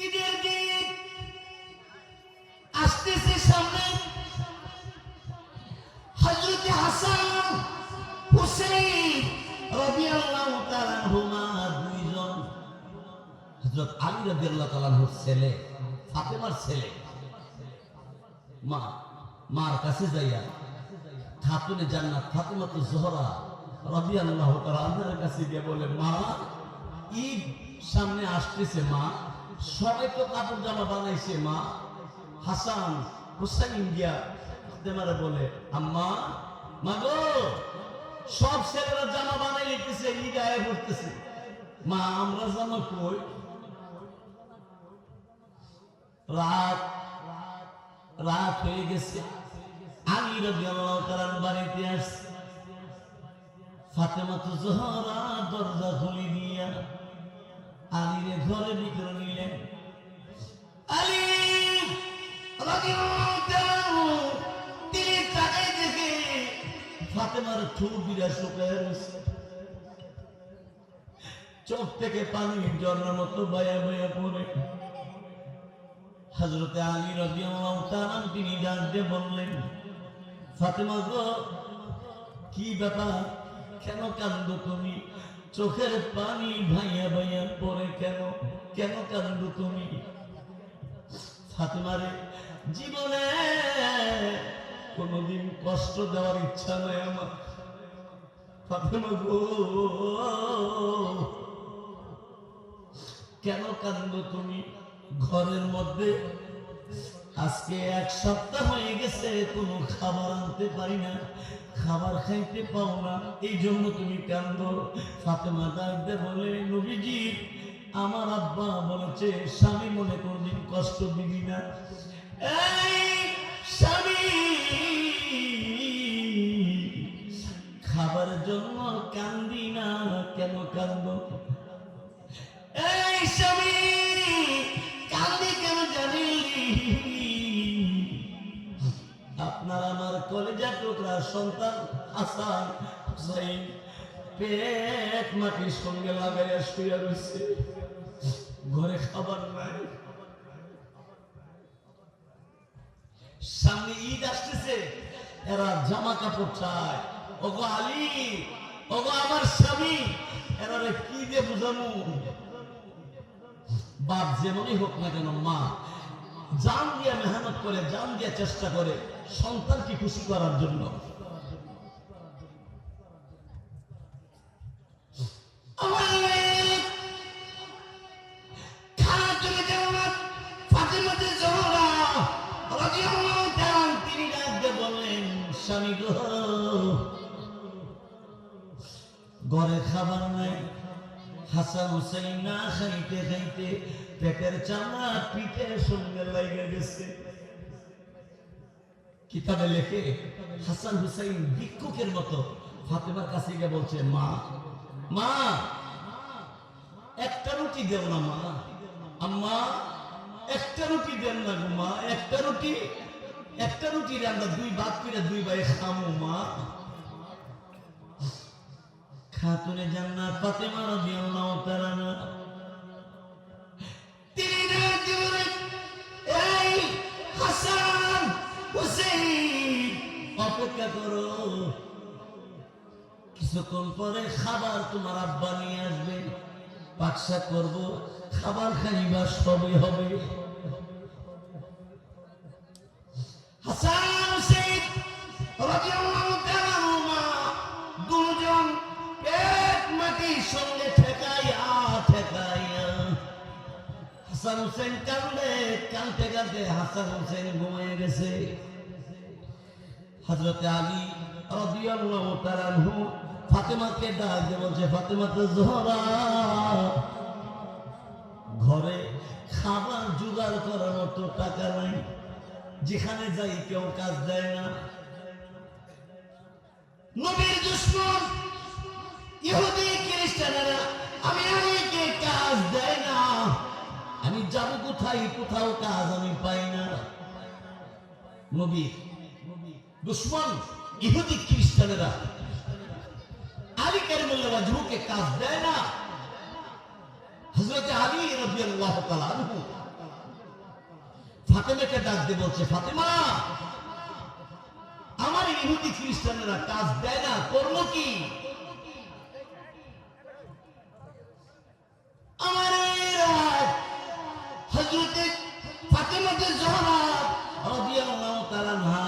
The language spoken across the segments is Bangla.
ঈদের দিন আসতেছে সামনে। হযরত হাসান হুসাইন রাদিয়াল্লাহু তাআলা আনহুমা দুইজন, হযরত আলী রাদিয়াল্লাহু তাআলা আনহুর ছেলে, ফাতেমার ছেলে, মার কাছে যাইয়া খাতুনে জান্নাত ফাতেমাতুজ জোহরা রাদিয়াল্লাহু তাআলা আনহার কাছে গিয়ে বলে, মা ঈদ সামনে আসতেছে, মা সবাই তো কাপড় জামা বানাইছে, মা হাসান হুসাইন গিয়া ফাতেমারে বলে, আম্মা মাগো সব ছেলেরা জামা বানাই লিখতেছে, ঈদ আয় পড়তেছে, মা আমরা জামা কই? রাত হয়ে গেছে। আলী রাদিয়াল্লাহু তাআলা বাড়িতে আসছে। ফাতেমাতুজ জোহরা দরজা খুলে দিয়া আলীরে ঘরে ভিতরে নিলেন। আলী রাদিয়াল্লাহু তাআলা তিনি তাকাই দেখে ফাতেমার ঠোঁট বিরা শুকায় গেছে, চোখ থেকে পানি ঝর্ণার মতো বয়া বয়া পড়ে। হযরতে আলী রাদিয়াল্লাহু তাআলা তিনি ডাক দিয়ে বললেন, ফাতেমা গো কি ব্যাপার, কেন কান্দো তুমি? চোখের পানি ভাইয়া ভাইয়া পড়ে কেন, কেন কান্দো তুমি? ফাতেমারে জীবনে কোনদিন কষ্ট দেওয়ার ইচ্ছা নাই আমার। ফাতেমা গো কেন কান্দো তুমি? ঘরের মধ্যে আজকে এক সপ্তাহ হয়ে গেছে কোনো খাবার আনতে পারি না, খাবার খাইতে পাও না, এই জন্য তুমি কান্দো। ফাতেমা ডাকতে বলে, নবীজি আমার আব্বা বলেছে স্বামী মনে কোনদিন কষ্ট দিবি না। এই স্বামী খাবার জন্য কান্দি না, কেন কান্দো? এই স্বামী কান্দি কেন জানি? আপনার আমার কলেজা টুকরা সন্তান হাসান হুসাইন পেট মাটির সঙ্গে লাগাইয়া শুয়ে রয়েছে, ঘরে খাবার নাই। সামনে ঈদ আসতেছে, এরা জামা কাপড় চায়। ওগো আলী, ওগো আমার স্বামী, এরা কি দিয়ে বুঝামু? বাপ যেমনই হোক না কেন, মা জান দিয়ে মেহনত করে, জান দিয়ে চেষ্টা করে সন্তানকে খুশি করার জন্য। স্বামী গো ঘরে খাবার নাই। হাসান হুসাইন না খাইতে খাইতে পেটের চামড়া পিঠের সঙ্গে লেগে গেছে। কিতাবে লেখে হাসান হুসাইন ভিক্ষুকের মতো ফাতেমার কাছে গিয়ে বলছে, মা মা একটা রুটি দেও না মা, আম্মা একটা রুটি দেন না গো মা, একটা রুটি রান্না দুই ভাত করে দুই ভাই খামো মা। খাতুনে জান্নাত ফাতেমা রাদিয়াল্লাহু তাআলা তিনি জীবনে এই হাসান হুসাইন অপেক্ষা করো, কিছুক্ষণ পরে খাবার তোমার আব্বা নিয়ে আসবে, পাকশাক করব, খাবার খাইবা, সবই হবে। হাসান হুসাইন রাদিয়াল্লাহু তাআলা দুজন পেট মাটির সঙ্গে ঠেকাইয়া হাসান হুসাইন কাঁদতে কাঁদতে হাসান হুসাইন ঘুমিয়ে গেছে। হযরত আলী রাদিয়াল্লাহু তাআলা আনহু ফাতেমাকে ডাক দিয়ে বলছে, ফাতেমাতুজ জোহরা ঘরে খাবার জোগাড় করার মতো টাকা নাই, যেখানে যাই কেউ কাজ দেয় না। নবীর দুশমন ইহুদি খ্রিস্টানেরা আমি আলীকে কাজ দেয় না, আমি যাব কোথায়, কোথাও কাজ আমি পাই না। নবীর দুশমন ইহুদি খ্রিস্টানেরা আলী কারিমুল্লাহ ওয়াজহুকে কাজ দেয় না। হযরত আলী রাদিয়াল্লাহু তাআলা আনহু ফাতেমাকে ডাক দিয়ে বলছে, ফাতেমা, আমার ইহুদি খ্রিস্টানেরা কাজ দেয় না, করবো কি? আমার হযরতে ফাতেমাতে জোহরা রাদিয়াল্লাহু তাআলা আনহা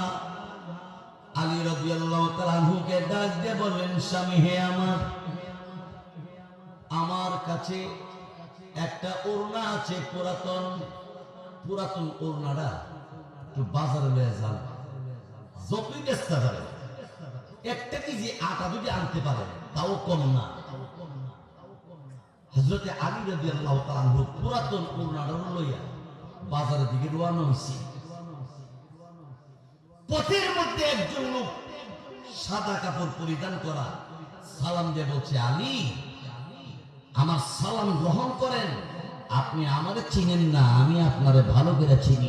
আলী রাদিয়াল্লাহু তাআলা আনহুকে ডাক দিয়ে বললেন, স্বামী হে আমার কাছে একটা ওড়না আছে, পুরাতন ওড়নাটা একটু বাজারে লয়ে যান, যতই চেষ্টা করে 1 কেজি আটা যদি আনতে পারে তাও কম না। হযরতে আলী রাদিয়াল্লাহু তাআলা আনহু পুরাতন ওড়নাটা লইয়া বাজারের দিকে রওনা হইছে। পথের মধ্যে একজন লোক সাদা কাপড় পরিধান করা সালাম দিয়ে বলছে, আলী, আমার সালাম গ্রহণ করেন। আপনি আমারে চিনেন না, আমি আপনারে ভালো করে চিনি।